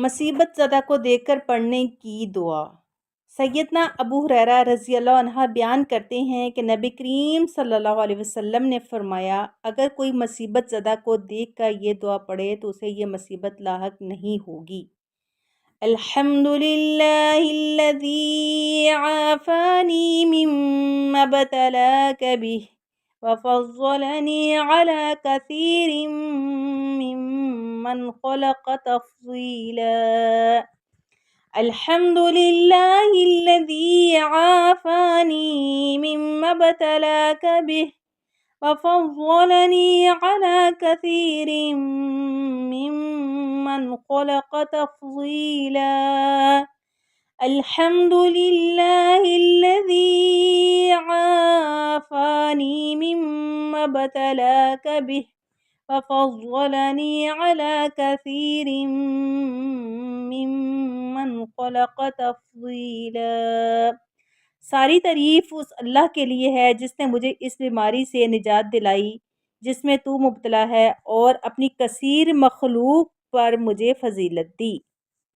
مصیبت زدہ کو دیکھ کر پڑھنے کی دعا۔ سیدنا ابو ہریرہ رضی اللہ عنہ بیان کرتے ہیں کہ نبی کریم صلی اللہ علیہ وسلم نے فرمایا، اگر کوئی مصیبت زدہ کو دیکھ کر یہ دعا پڑھے تو اسے یہ مصیبت لاحق نہیں ہوگی۔ الحمدللہ الذی عافانی مما ابتلاک بہ وفضلنی علی کثیر ممن خلق تفضیلا۔ الحمدللہ الذی عافانی مما ابتلاک بہ وفضلنی علی کثیر ممن خلق تفضیلا۔ الحمدللہ الذی عافانی مما ابتلاک بہ وفضلنی علی کثیر ممن خلق تفضیلا۔ ساری تعریف اس اللہ کے لیے ہے جس نے مجھے اس بیماری سے نجات دلائی جس میں تو مبتلا ہے، اور اپنی کثیر مخلوق پر مجھے فضیلت دی۔